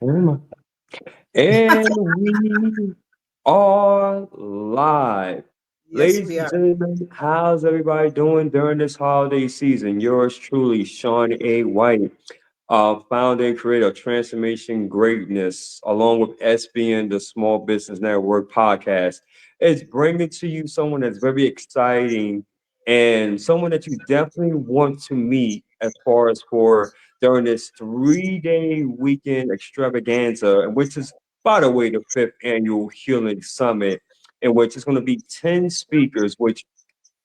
And we are live. Yes, Ladies we and are. gentlemen, how's everybody doing during this holiday season? Yours truly, Shawn A. White, founder and creator of Transformation Greatness, along with SBN, the Small Business Network podcast, is bringing to you someone that's very exciting and someone that you definitely want to meet as far as for during this 3 day weekend extravaganza, and which is, by the way, the fifth annual Healing Summit, in which it's going to be 10 speakers, which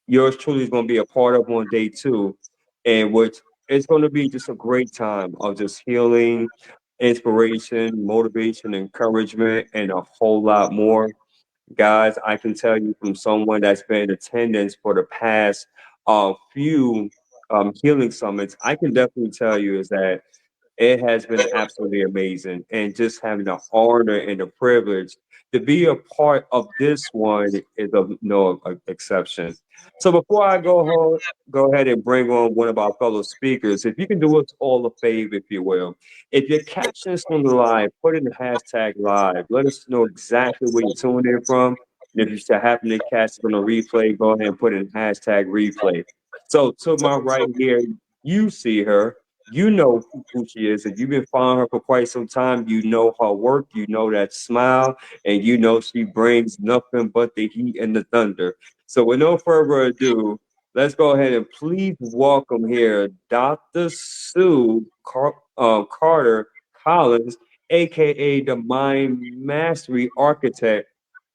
yours truly is going to be a part of on day two, and which it's going to be just a great time of just healing, inspiration, motivation, encouragement, and a whole lot more. Guys, I can tell you from someone that's been in attendance for the past few healing summits, I can definitely tell you is that it has been absolutely amazing. And just having the honor and the privilege to be a part of this one is of no exception. So before I go ahead and bring on one of our fellow speakers, if you can do us all a favor, if you will. If you're catching us on the live, put in the hashtag live. Let us know exactly where you're tuning in from. And if you still happen to catch it on a replay, go ahead and put in hashtag replay. So to my right here, you see her. You know who she is. If you've been following her for quite some time, you know her work, you know that smile, and you know she brings nothing but the heat and the thunder. So, with no further ado, let's go ahead and please welcome here Dr. Carter Collins, aka the Mind Mastery Architect,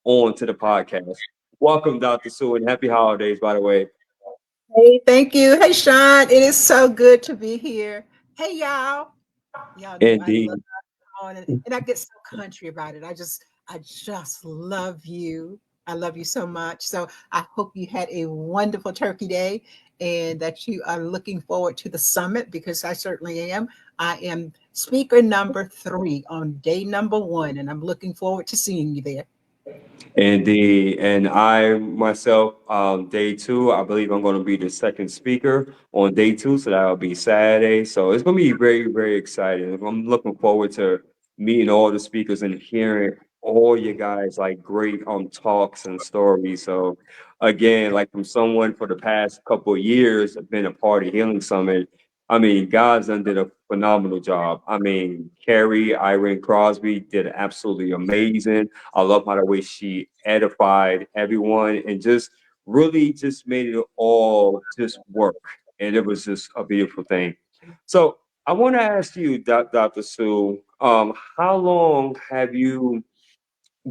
on to the podcast. Welcome, Dr. Sue, and happy holidays, by the way. Hey, thank you. Hey, Sean. It is so good to be here. Hey, y'all. Y'all know I love Indeed. on and I get so country about it. I just love you. I love you so much. So I hope you had a wonderful Turkey Day and that you are looking forward to the summit because I certainly am. I am speaker number 3 on day number 1, and I'm looking forward to seeing you there. Indeed. And I myself, day two, I believe I'm going to be the second speaker on day two. So that'll be Saturday. So it's going to be very, very exciting. I'm looking forward to meeting all the speakers and hearing all you guys like great talks and stories. So again, like from someone for the past couple of years, I've been a part of Healing Summit. I mean, guys done did a phenomenal job. I mean, Carrie, Irene Crosby did absolutely amazing. I love how the way she edified everyone and just really just made it all just work. And it was just a beautiful thing. So I want to ask you, Dr. Sue, how long have you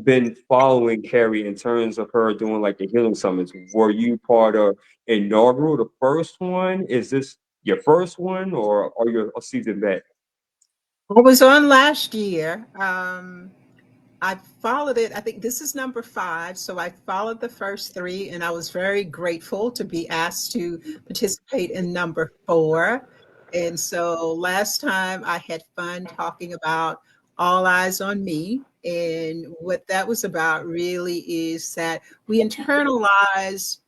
been following Carrie in terms of her doing like the healing summits? Were you part of inaugural, the first one? Is this your first one or are you a seasoned vet? I was on last year. I followed it. I think this is number 5. So I followed the first 3, and I was very grateful to be asked to participate in number 4. And so last time I had fun talking about All Eyes on Me. And what that was about really is that we internalize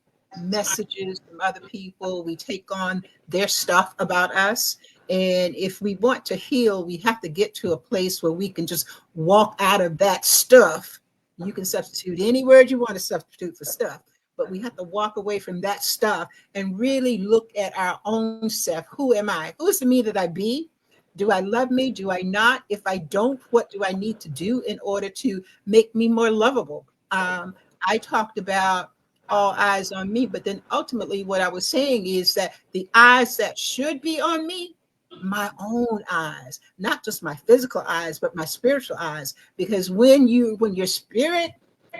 messages from other people, we take on their stuff about us. And if we want to heal, we have to get to a place where we can just walk out of that stuff. You can substitute any word you want to substitute for stuff, but we have to walk away from that stuff and really look at our own self. Who am I? Who is the me that I be? Do I love me? Do I not? If I don't, what do I need to do in order to make me more lovable? I talked about all eyes on me, but then ultimately, what I was saying is that the eyes that should be on me, my own eyes, not just my physical eyes, but my spiritual eyes. Because when your spirit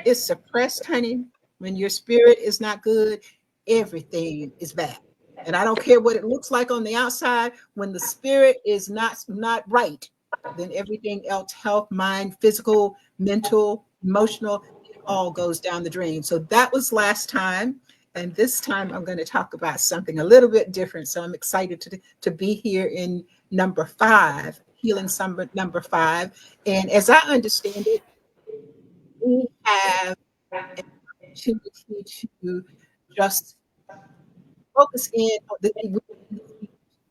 is suppressed, honey, when your spirit is not good, everything is bad. And I don't care what it looks like on the outside. When the spirit is not right, then everything else, health, mind, physical, mental, emotional, it all goes down the drain. So that was last time. And this time I'm going to talk about something a little bit different. So I'm excited to be here in number 5, Healing Summit number 5. And as I understand it, we have an opportunity to just focus in on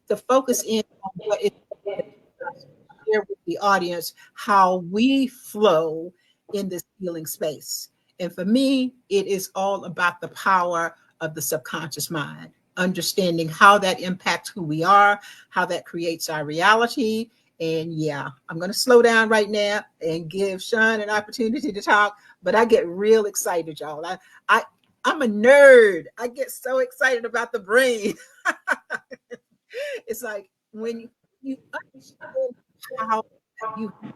to focus in on what is important to us. share with the audience how we flow in this healing space. And for me, it is all about the power of the subconscious mind, understanding how that impacts who we are, how that creates our reality. And yeah, I'm going to slow down right now and give Shawn an opportunity to talk, but I get real excited, y'all. I, I'm a nerd. I get so excited about the brain. It's like when you understand how you power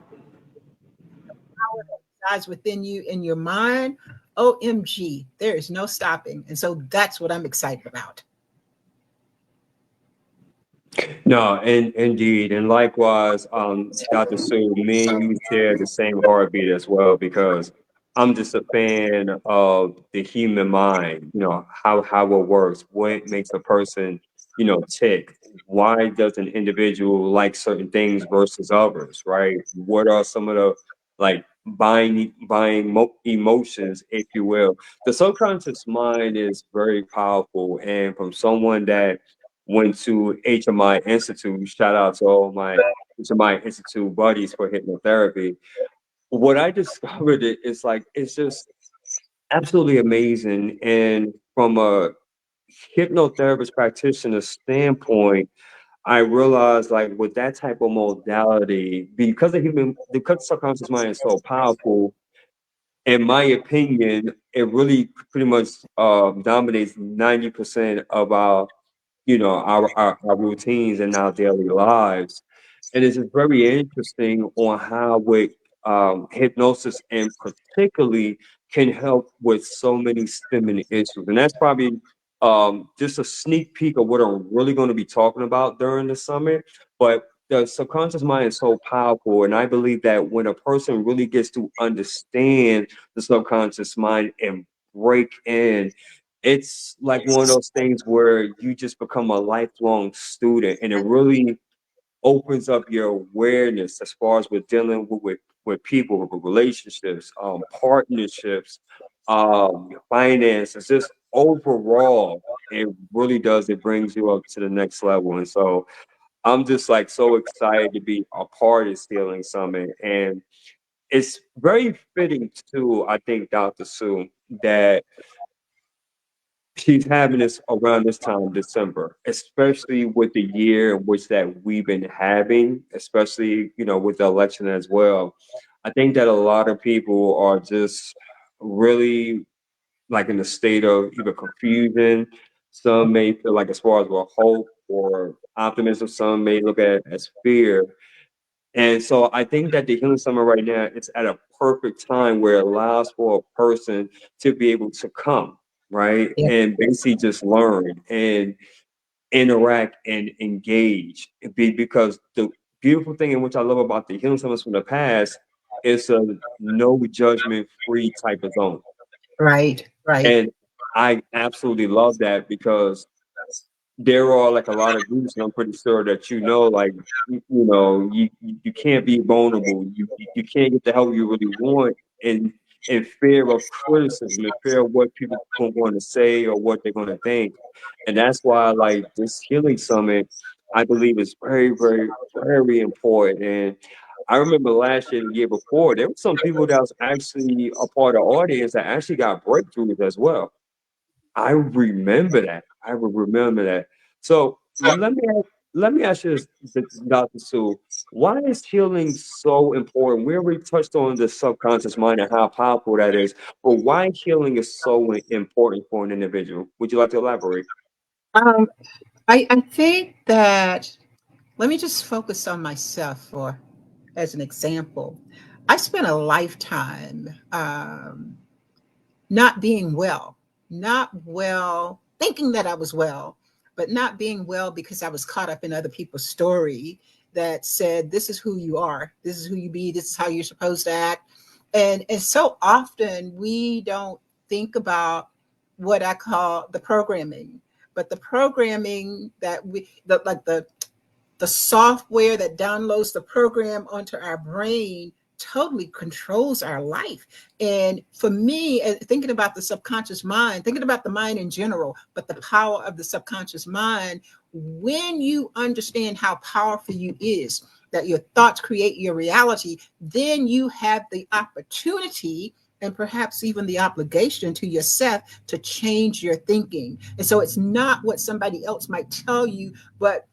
that resides within you in your mind, OMG, there is no stopping. And so that's what I'm excited about. No, and indeed, and likewise, Dr. Sue, me and you share the same heartbeat as well because I'm just a fan of the human mind. You know how it works, what makes a person, tick. Why does an individual like certain things versus others, right? What are some of the like buying emotions, if you will? The subconscious mind is very powerful, and from someone that went to HMI Institute. Shout out to all my HMI Institute buddies for hypnotherapy. What I discovered is like it's just absolutely amazing. And from a hypnotherapist practitioner standpoint, I realized like with that type of modality, because the subconscious mind is so powerful, in my opinion, it really pretty much dominates 90% of our routines and our daily lives. And it's just very interesting on how with hypnosis and particularly can help with so many stemming issues. And that's probably just a sneak peek of what I'm really going to be talking about during the summit. But the subconscious mind is so powerful. And I believe that when a person really gets to understand the subconscious mind and break in, it's like one of those things where you just become a lifelong student and it really opens up your awareness as far as with dealing with people, with relationships, partnerships, finances, just overall, it really does, it brings you up to the next level. And so I'm just like so excited to be a part of Stealing Summit. And it's very fitting too, I think, Dr. Sue, that she's having this around this time, December, especially with the year in which that we've been having, especially, with the election as well. I think that a lot of people are just really like in a state of either confusion. Some may feel like as far as well hope or optimism, some may look at it as fear. And so I think that the healing summer right now it's at a perfect time where it allows for a person to be able to come, right? Yeah. And basically just learn and interact and engage. Because the beautiful thing in which I love about the healing summits from the past is a no judgment free type of zone. Right, right. And I absolutely love that because there are like a lot of groups, and I'm pretty sure that like you can't be vulnerable. You can't get the help you really want, and in fear of criticism, in fear of what people are going to say or what they're going to think, and that's why like this healing summit, I believe is very, very, very important. And I remember last year, the year before, there were some people that was actually a part of the audience that actually got breakthroughs as well. I remember that. I will remember that. So let me ask you this, Dr. Sue. Why is healing so important? We already touched on the subconscious mind and how powerful that is, but why healing is so important for an individual? Would you like to elaborate? Um, I think that let me just focus on myself for as an example. I spent a lifetime not being well, not well, thinking that I was well, but not being well because I was caught up in other people's story that said, this is who you are, this is who you be, this is how you're supposed to act. And so often we don't think about what I call the programming, but the programming that like the software that downloads the program onto our brain totally controls our life. And for me, thinking about the subconscious mind, thinking about the mind in general, but the power of the subconscious mind, when you understand how powerful you is, that your thoughts create your reality, then you have the opportunity and perhaps even the obligation to yourself to change your thinking. And so it's not what somebody else might tell you, but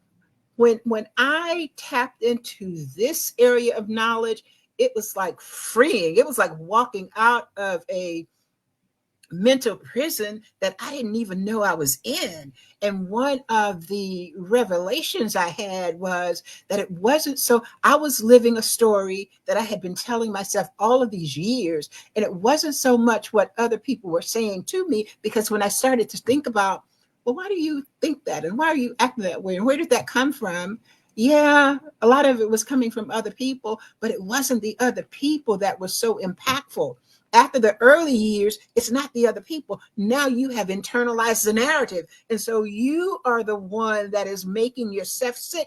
when I tapped into this area of knowledge, it was like freeing. It was like walking out of a mental prison that I didn't even know I was in. And one of the revelations I had was that it wasn't so, I was living a story that I had been telling myself all of these years. And it wasn't so much what other people were saying to me, because when I started to think about, well, why do you think that? And why are you acting that way? And where did that come from? Yeah, a lot of it was coming from other people, but it wasn't the other people that was so impactful. After the early years, it's not the other people. Now you have internalized the narrative. And so you are the one that is making yourself sick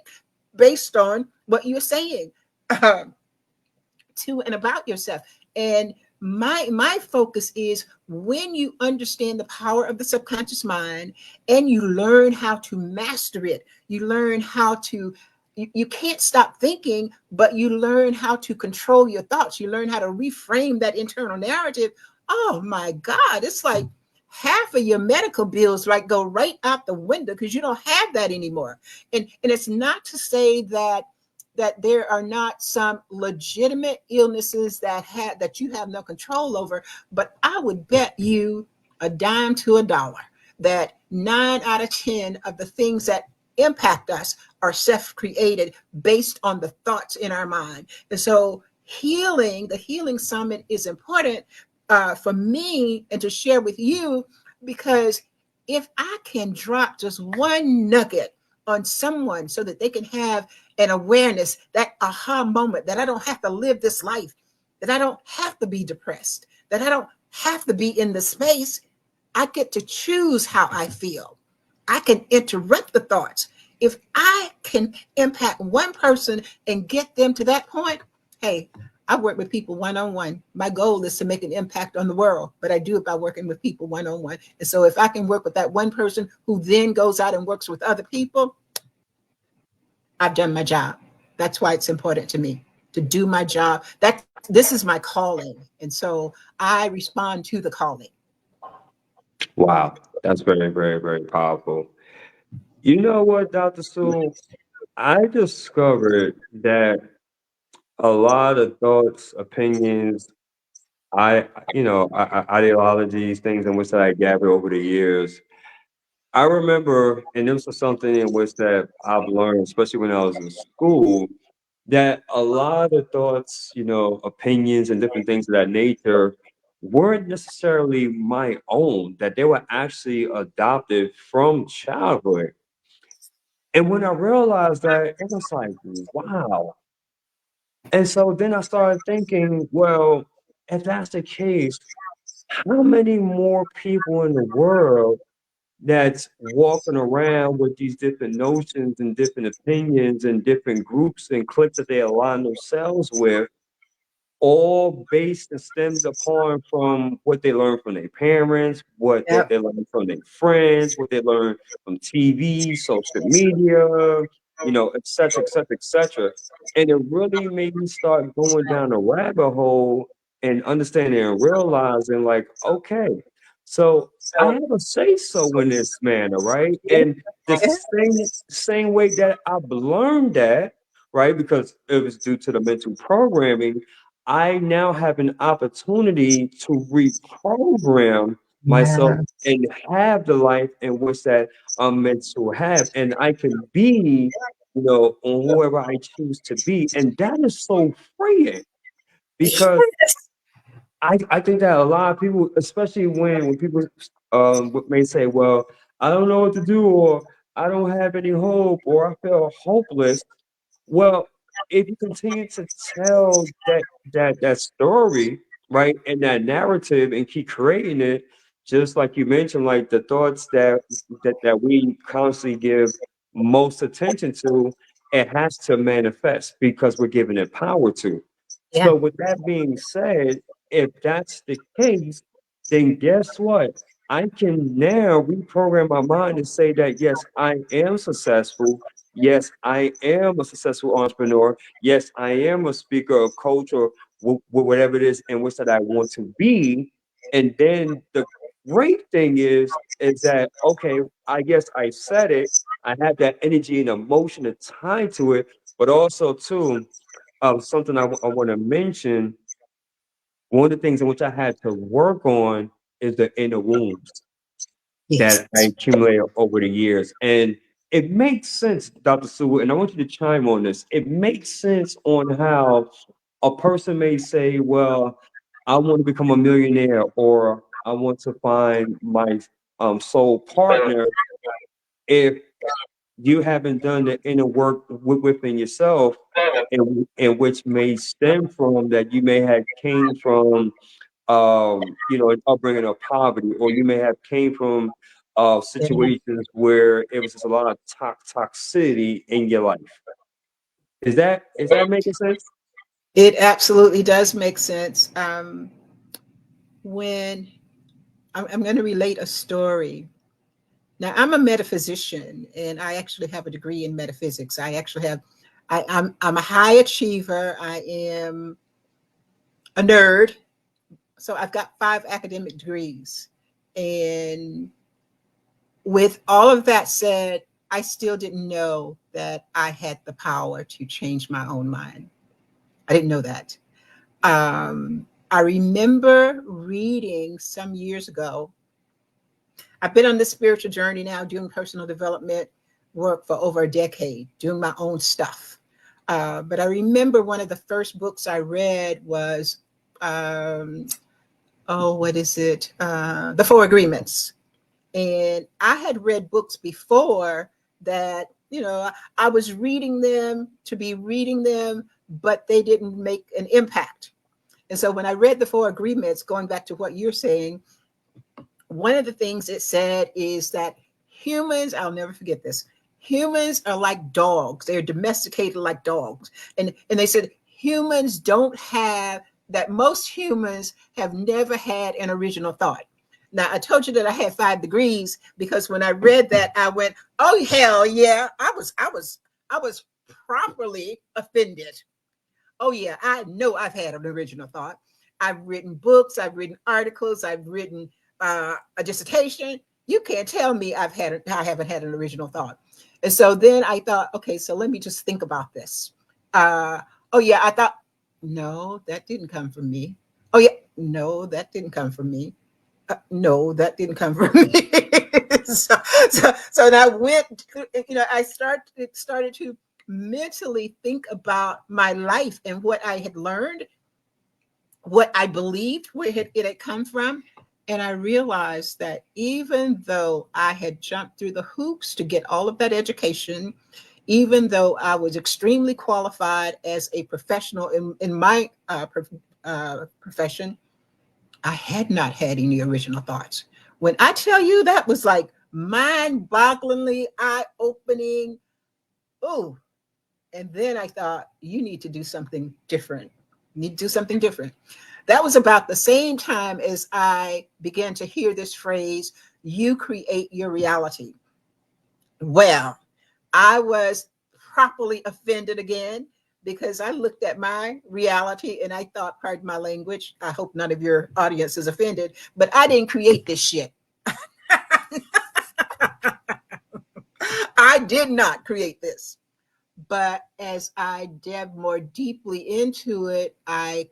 based on what you're saying to and about yourself. And my focus is when you understand the power of the subconscious mind and you learn how to master it, you learn how to you can't stop thinking, but you learn how to control your thoughts. You learn how to reframe that internal narrative. Oh my God, it's like half of your medical bills like go right out the window because you don't have that anymore. And it's not to say that there are not some legitimate illnesses that you have no control over, but I would bet you a dime to a dollar that 9 out of 10 of the things that impact us are self-created based on the thoughts in our mind. And so the healing summit is important for me and to share with you, because if I can drop just one nugget on someone so that they can have an awareness, that aha moment, that I don't have to live this life, that I don't have to be depressed, that I don't have to be in the space. I get to choose how I feel. I can interrupt the thoughts. If I can impact one person and get them to that point, hey, I work with people one on one. My goal is to make an impact on the world, but I do it by working with people one on one. And so if I can work with that one person who then goes out and works with other people, I've done my job. That's why it's important to me to do my job. That this is my calling, and so I respond to the calling. Wow, that's very, very, very powerful. You know what, Dr. Sue? I discovered that a lot of thoughts, opinions, ideologies, things in which that I gathered over the years. I remember, and this was something in which that I've learned, especially when I was in school, that a lot of thoughts, opinions and different things of that nature weren't necessarily my own, that they were actually adopted from childhood. And when I realized that, it was like, wow. And so then I started thinking, well, if that's the case, how many more people in the world that's walking around with these different notions and different opinions and different groups and cliques that they align themselves with, all based and stemmed upon from what they learned from their parents, what they, Yep. they learned from their friends, what they learned from TV, social media, et cetera, et cetera, et cetera. And it really made me start going down a rabbit hole and understanding and realizing, like, okay, so I have a say so in this manner, right? And the same way that I've learned that, right, because it was due to the mental programming, I now have an opportunity to reprogram myself Yeah. and have the life in which that I'm meant to have. And I can be, on whoever I choose to be. And that is so freeing because I think that a lot of people, especially when people may say, well, I don't know what to do, or I don't have any hope, or I feel hopeless. Well, if you continue to tell that story, right, and that narrative and keep creating it, just like you mentioned, like the thoughts that we constantly give most attention to, it has to manifest because we're giving it power to. Yeah. So with that being said, if that's the case, then guess what? I can now reprogram my mind and say that yes, I am successful Yes, I am a successful entrepreneur. Yes, I am a speaker, a coach, or whatever it is in which that I want to be. And then the great thing is that, okay, I guess I said it. I have that energy and emotion and time to it, but also too, something I want to mention. One of the things in which I had to work on is the inner wounds Yes. that I accumulated over the years. And it makes sense, Dr. Sewell, and I want you to chime on this. It makes sense on how a person may say, well, I want to become a millionaire, or I want to find my soul partner. If you haven't done the inner work within yourself, and which may stem from that you may have came from an upbringing of poverty, or you may have came from situations where it was just a lot of toxicity in your life. Is that making sense? It absolutely does make sense. When I'm going to relate a story. Now, I'm a metaphysician, and I actually have a degree in metaphysics. I actually have, I'm a high achiever. I am a nerd. So I've got 5 academic degrees. And with all of that said, I still didn't know that I had the power to change my own mind. I didn't know that. I remember reading some years ago. I've been on this spiritual journey now, doing personal development work for over a decade, doing my own stuff. But I remember one of the first books I read was, what is it? The Four Agreements. And I had read books before that, I was reading them to be reading them, but they didn't make an impact. And so when I read the Four Agreements, going back to what you're saying, one of the things it said is that humans, I'll never forget this, humans are like dogs. They're domesticated like dogs. And they said humans don't have, that most humans have never had an original thought. Now, I told you that I had 5 degrees because when I read that, I went, "Oh hell yeah!" I was properly offended. Oh yeah, I know I've had an original thought. I've written books, I've written articles, I've written a dissertation. You can't tell me I haven't had an original thought. And so then I thought, okay, so let me just think about this. Oh yeah, I thought, no, that didn't come from me. Oh yeah, no, that didn't come from me. No, that didn't come from me. So and I went, I started to mentally think about my life and what I had learned, what I believed, where it had come from. And I realized that even though I had jumped through the hoops to get all of that education, even though I was extremely qualified as a professional in my profession, I had not had any original thoughts. When I tell you that was like mind bogglingly eye opening, oh, and then I thought, you need to do something different. You need to do something different. That was about the same time as I began to hear this phrase, you create your reality. Well, I was properly offended again because I looked at my reality and I thought, pardon my language, I hope none of your audience is offended, but I didn't create this shit. I did not create this. But as I delved more deeply into it, I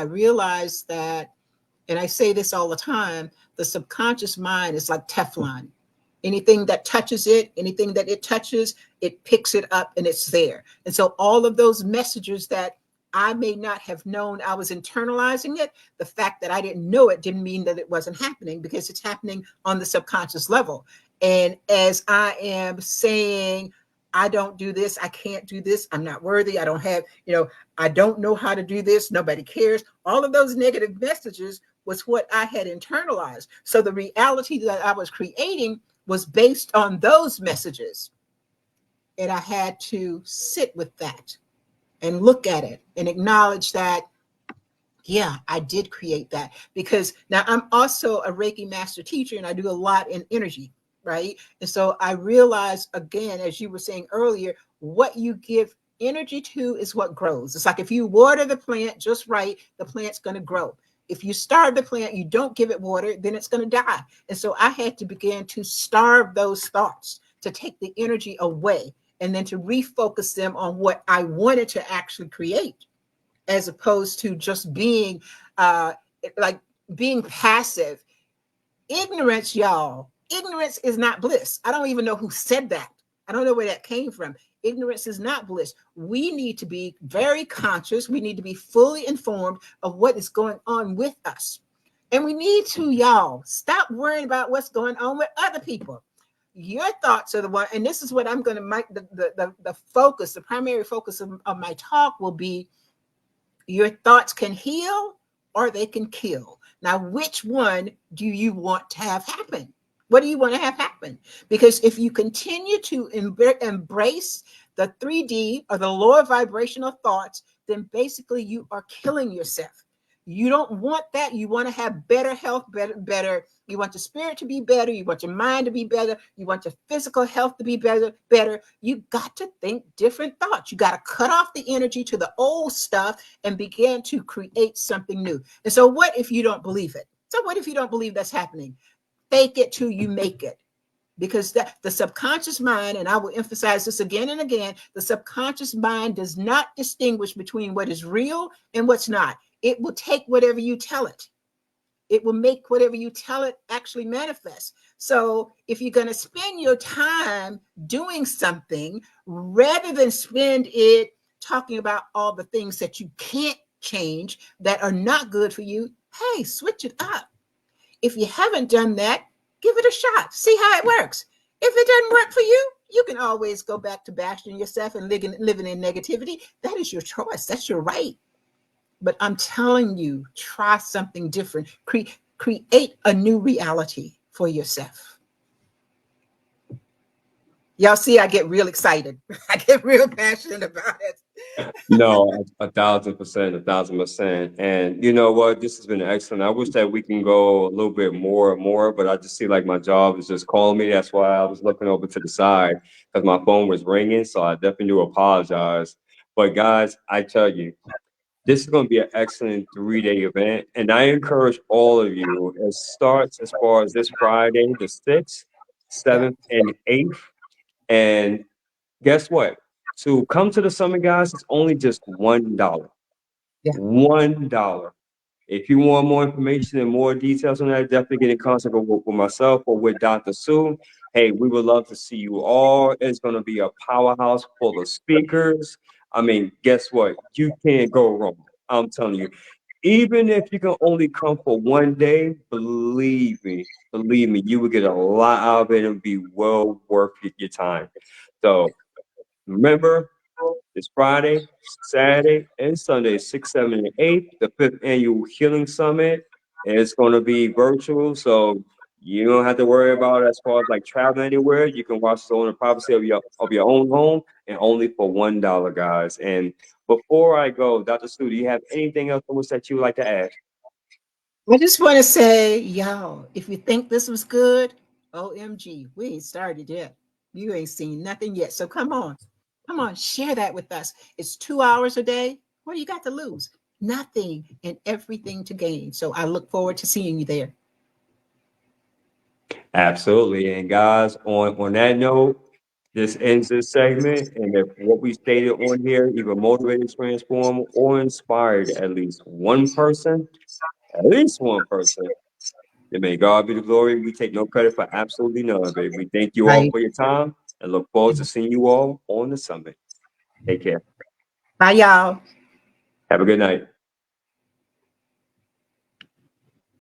realized that, and I say this all the time, the subconscious mind is like Teflon. Anything that touches it, anything that it touches, it picks it up and it's there. And so all of those messages that I may not have known I was internalizing it, the fact that I didn't know it didn't mean that it wasn't happening, because it's happening on the subconscious level. And as I am saying, I don't do this, I can't do this, I'm not worthy, I don't have, I don't know how to do this, nobody cares. All of those negative messages was what I had internalized. So the reality that I was creating was based on those messages. And I had to sit with that and look at it and acknowledge that, yeah, I did create that. Because now I'm also a Reiki master teacher and I do a lot in energy, right? And so I realized, again, as you were saying earlier, what you give energy to is what grows. It's like if you water the plant just right, the plant's going to grow. If you starve the plant, you don't give it water, then it's going to die. And so I had to begin to starve those thoughts, to take the energy away, and then to refocus them on what I wanted to actually create, as opposed to just being uh, like being passive. Ignorance, y'all. Ignorance is not bliss. I don't even know who said that. I don't know where that came from. Ignorance is not bliss. We need to be very conscious. We need to be fully informed of what is going on with us. And we need to, y'all, stop worrying about what's going on with other people. Your thoughts are the one, and this is what I'm going to make the focus, the primary focus of my talk will be: your thoughts can heal or they can kill. Now, which one do you want to have happen? What do you want to have happen? Because if you continue to embrace the 3D or the lower vibrational thoughts, then basically you are killing yourself. You don't want that. You want to have better health, better. You want your spirit to be better. You want your mind to be better. You want your physical health to be better. You got to think different thoughts. You got to cut off the energy to the old stuff and begin to create something new. And so what if you don't believe it? So what if you don't believe that's happening? Fake it till you make it. Because the subconscious mind, and I will emphasize this again and again, the subconscious mind does not distinguish between what is real and what's not. It will take whatever you tell it. It will make whatever you tell it actually manifest. So if you're going to spend your time doing something, rather than spend it talking about all the things that you can't change, that are not good for you, hey, switch it up. If you haven't done that, give it a shot. See how it works. If it doesn't work for you, you can always go back to bashing yourself and living in negativity. That is your choice. That's your right. But I'm telling you, try something different. Create a new reality for yourself. Y'all see, I get real excited. I get real passionate about it. No, 1,000%, 1,000%. And you know what? This has been excellent. I wish that we can go a little bit more and more, but I just see like my job is just calling me. That's why I was looking over to the side because my phone was ringing. So I definitely do apologize. But guys, I tell you, this is going to be an excellent 3-day event. And I encourage all of you, it starts as far as this Friday, the 6th, Yeah, 7th, and 8th. And guess what? To come to the summit, guys, it's only just $1. yeah. $1. If you want more information and more details on that, definitely get in contact with myself or with Dr. Sue. Hey, we would love to see you all. It's going to be a powerhouse full of speakers. I mean, guess what? You can't go wrong. I'm telling you. Even if you can only come for one day, believe me, you will get a lot out of it and be well worth your time. So remember, it's Friday, Saturday, and Sunday, 6, 7, and 8, the fifth annual Healing Summit. And it's going to be virtual, so you don't have to worry about as far as like traveling anywhere. You can watch it on the privacy of your own home and only for $1, guys. And before I go, Dr. Stu, do you have anything else that you would like to add? I just want to say, y'all, if you think this was good, OMG, we ain't started yet. You ain't seen nothing yet. So come on. Come on, share that with us. It's 2 hours a day. What do you got to lose? Nothing and everything to gain. So I look forward to seeing you there. Absolutely. And guys, on that note, this ends this segment. And if what we stated on here either motivated, transformed, or inspired at least one person, then may God be the glory. We take no credit for absolutely none of it. We thank you all Right. for your time and look forward to seeing you all on the summit. Take care. Bye, y'all. Have a good night.